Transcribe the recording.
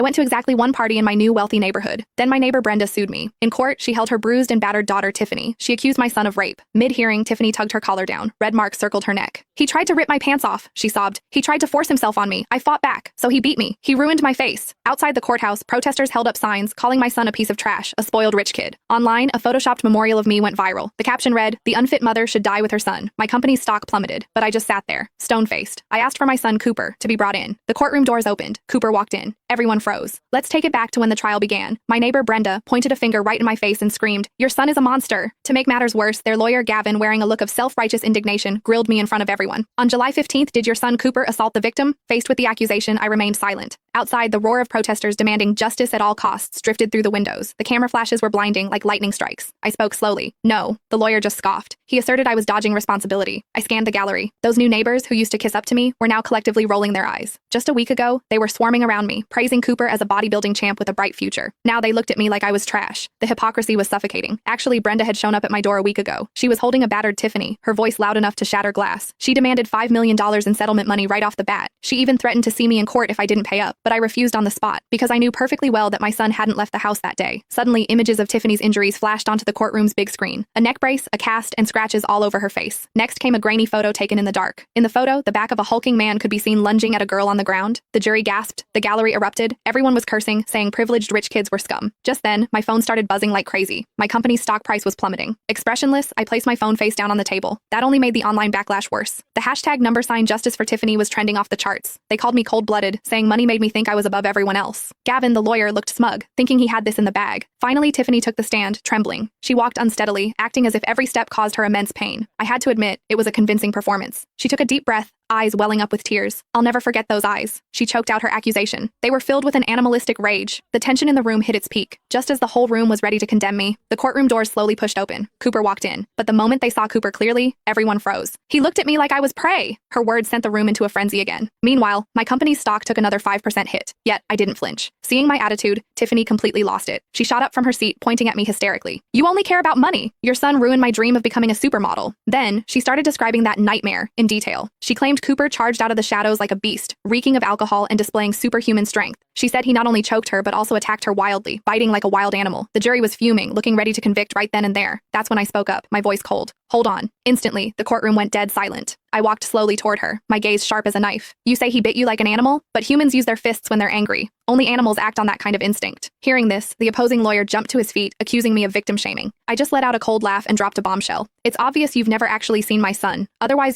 I went to exactly one party in my new wealthy neighborhood. Then my neighbor Brenda sued me. In court, she held her bruised and battered daughter Tiffany. She accused my son of rape. Mid-hearing, Tiffany tugged her collar down. Red marks circled her neck. "He tried to rip my pants off," she sobbed. "He tried to force himself on me. I fought back. So he beat me. He ruined my face." Outside the courthouse, protesters held up signs calling my son a piece of trash, a spoiled rich kid. Online, a photoshopped memorial of me went viral. The caption read, "The unfit mother should die with her son." My company's stock plummeted, but I just sat there, stone-faced. I asked for my son Cooper to be brought in. The courtroom doors opened. Cooper walked in. Everyone froze. Let's take it back to when the trial began. My neighbor Brenda pointed a finger right in my face and screamed, "Your son is a monster." To make matters worse, their lawyer Gavin, wearing a look of self-righteous indignation, grilled me in front of everyone. "On July 15th, did your son Cooper assault the victim?" Faced with the accusation, I remained silent. Outside, the roar of protesters demanding justice at all costs drifted through the windows. The camera flashes were blinding like lightning strikes. I spoke slowly. "No." The lawyer just scoffed. He asserted I was dodging responsibility. I scanned the gallery. Those new neighbors who used to kiss up to me were now collectively rolling their eyes. Just a week ago, they were swarming around me, praising Cooper as a bodybuilding champ with a bright future. Now they looked at me like I was trash. The hypocrisy was suffocating. Actually, Brenda had shown up at my door a week ago. She was holding a battered Tiffany, her voice loud enough to shatter glass. She demanded $5 million in settlement money right off the bat. She even threatened to see me in court if I didn't pay up, but I refused on the spot because I knew perfectly well that my son hadn't left the house that day. Suddenly, images of Tiffany's injuries flashed onto the courtroom's big screen. A neck brace, a cast, and scratches all over her face. Next came a grainy photo taken in the dark. In the photo, the back of a hulking man could be seen lunging at a girl on the ground. The jury gasped. The gallery erupted. Everyone was cursing, saying privileged rich kids were scum. Just then, my phone started buzzing like crazy. My company's stock price was plummeting. Expressionless, I placed my phone face down on the table. That only made the online backlash worse. The hashtag #Justice for Tiffany was trending off the charts. They called me cold-blooded, saying money made me think I was above everyone else. Gavin, the lawyer, looked smug, thinking he had this in the bag. Finally, Tiffany took the stand, trembling. She walked unsteadily, acting as if every step caused her immense pain. I had to admit, it was a convincing performance. She took a deep breath, eyes welling up with tears. I'll never forget those eyes. She choked out her accusation. They were filled with an animalistic rage. The tension in the room hit its peak. Just as the whole room was ready to condemn me, the courtroom doors slowly pushed open. Cooper walked in. But the moment they saw Cooper clearly, everyone froze. "He looked at me like I was prey." Her words sent the room into a frenzy again. Meanwhile, my company's stock took another 5% hit. Yet, I didn't flinch. Seeing my attitude, Tiffany completely lost it. She shot up from her seat, pointing at me hysterically. "You only care about money. Your son ruined my dream of becoming a supermodel." Then, she started describing that nightmare in detail. She claimed Cooper charged out of the shadows like a beast, reeking of alcohol and displaying superhuman strength. She said he not only choked her but also attacked her wildly, biting like a wild animal. The jury was fuming, looking ready to convict right then and there. That's when I spoke up, my voice cold. "Hold on." Instantly, the courtroom went dead silent. I walked slowly toward her, my gaze sharp as a knife. "You say he bit you like an animal? But humans use their fists when they're angry. Only animals act on that kind of instinct." Hearing this, the opposing lawyer jumped to his feet, accusing me of victim shaming. I just let out a cold laugh and dropped a bombshell. "It's obvious you've never actually seen my son. Otherwise,